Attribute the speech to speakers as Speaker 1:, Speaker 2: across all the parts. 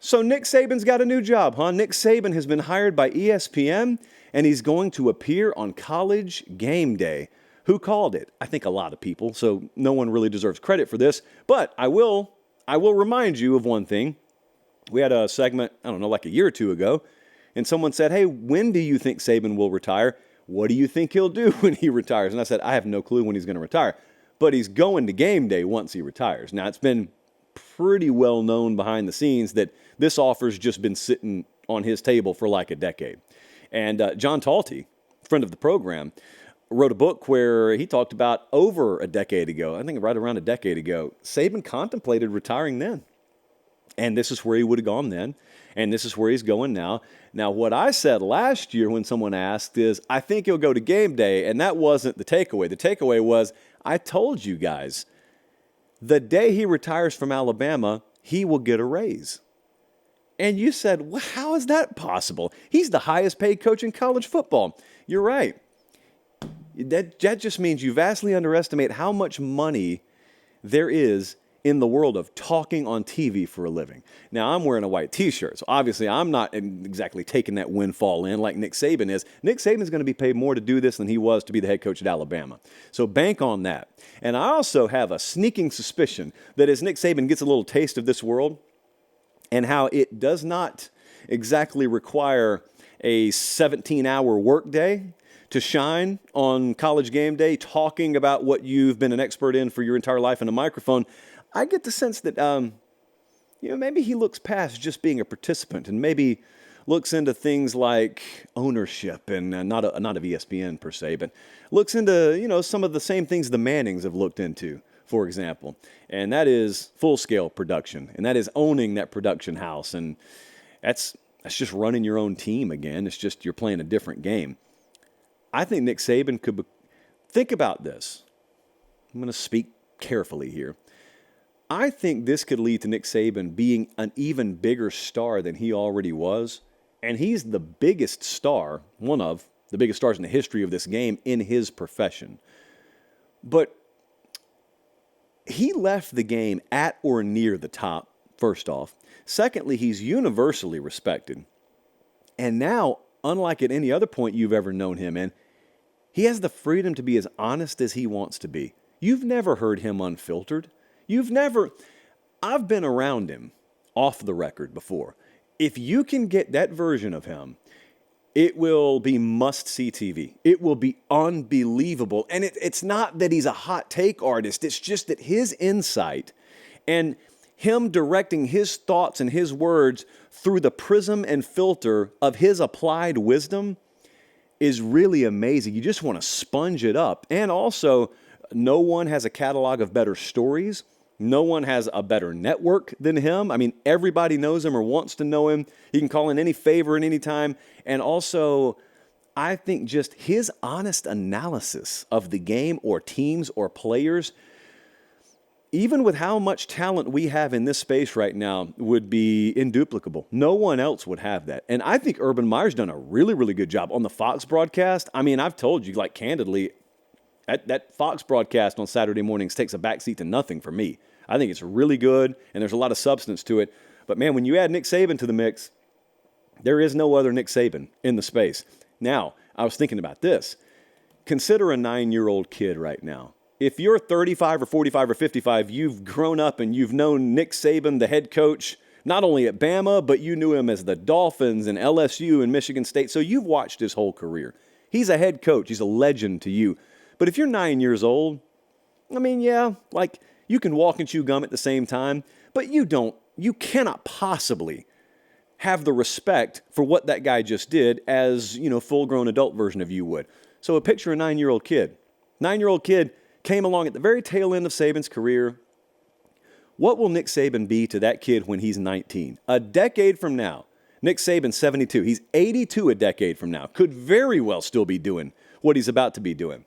Speaker 1: So Nick Saban's got a new job, huh? Nick Saban has been hired by ESPN, and he's going to appear on College Gameday. Who called it? I think a lot of people, so no one really deserves credit for this. But I will remind you of one thing. We had a segment, I don't know, like a year or two ago, and someone said, hey, when do you think Saban will retire? What do you think he'll do when he retires? And I said, I have no clue when he's going to retire. But he's going to Gameday once he retires. Now, it's been pretty well known behind the scenes that this offer's just been sitting on his table for like a decade. And John Talty, friend of the program, wrote a book where he talked about over a decade ago, I think right around a decade ago, Saban contemplated retiring then. And this is where he would have gone then, and this is where he's going now. Now, what I said last year when someone asked is, I think he'll go to Gameday, and that wasn't the takeaway. The takeaway was, I told you guys, the day he retires from Alabama, he will get a raise. And you said, well, how is that possible? He's the highest paid coach in college football. You're right. That just means you vastly underestimate how much money there is in the world of talking on TV for a living. Now, I'm wearing a white T-shirt, so obviously I'm not exactly taking that windfall in like Nick Saban is. Nick Saban's going to be paid more to do this than he was to be the head coach at Alabama. So bank on that. And I also have a sneaking suspicion that as Nick Saban gets a little taste of this world and how it does not exactly require a 17-hour workday to shine on College Gameday talking about what you've been an expert in for your entire life in a microphone, I get the sense that, maybe he looks past just being a participant and maybe looks into things like ownership and not of ESPN per se, but looks into, some of the same things the Mannings have looked into, for example. And that is full-scale production, and that is owning that production house. And that's just running your own team again. It's just you're playing a different game. I think Nick Saban could think about this. I'm going to speak carefully here. I think this could lead to Nick Saban being an even bigger star than he already was. And he's the biggest star, one of the biggest stars in the history of this game in his profession. But he left the game at or near the top, first off. Secondly, he's universally respected. And now, unlike at any other point you've ever known him in, he has the freedom to be as honest as he wants to be. You've never heard him unfiltered. I've been around him off the record before. If you can get that version of him, it will be must-see TV. It will be unbelievable. And it's not that he's a hot take artist. It's just that his insight and him directing his thoughts and his words through the prism and filter of his applied wisdom is really amazing. You just want to sponge it up. And also, no one has a catalog of better stories. No one has a better network than him. I mean, everybody knows him or wants to know him. He can call in any favor at any time. And also, I think just his honest analysis of the game or teams or players, even with how much talent we have in this space right now, would be induplicable. No one else would have that. And I think Urban Meyer's done a really, really good job on the Fox broadcast. I mean, I've told you, like, candidly, that Fox broadcast on Saturday mornings takes a backseat to nothing for me. I think it's really good, and there's a lot of substance to it. But, man, when you add Nick Saban to the mix, there is no other Nick Saban in the space. Now, I was thinking about this. Consider a 9-year-old kid right now. If you're 35 or 45 or 55, you've grown up and you've known Nick Saban, the head coach, not only at Bama, but you knew him as the Dolphins and LSU and Michigan State. So you've watched his whole career. He's a head coach. He's a legend to you. But if you're 9 years old, I mean, yeah, like you can walk and chew gum at the same time, but you cannot possibly have the respect for what that guy just did as, full-grown adult version of you would. So picture a 9-year-old kid. 9-year-old kid came along at the very tail end of Saban's career. What will Nick Saban be to that kid when he's 19? A decade from now, Nick Saban's 72. He's 82 a decade from now. Could very well still be doing what he's about to be doing.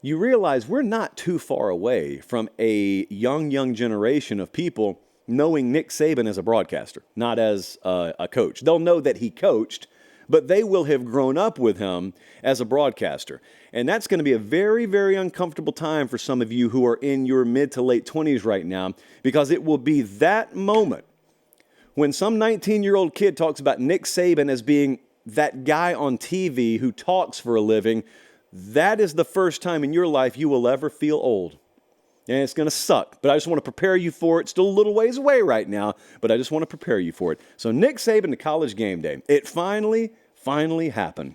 Speaker 1: You realize we're not too far away from a young generation of people knowing Nick Saban as a broadcaster, not as a coach. They'll know that he coached, but they will have grown up with him as a broadcaster. And that's going to be a very, very uncomfortable time for some of you who are in your mid to late 20s right now, because it will be that moment When some 19-year-old kid talks about Nick Saban as being that guy on TV who talks for a living, that is the first time in your life you will ever feel old. And it's going to suck, but I just want to prepare you for it. Still a little ways away right now, but I just want to prepare you for it. So Nick Saban to College Game Day. It finally happened.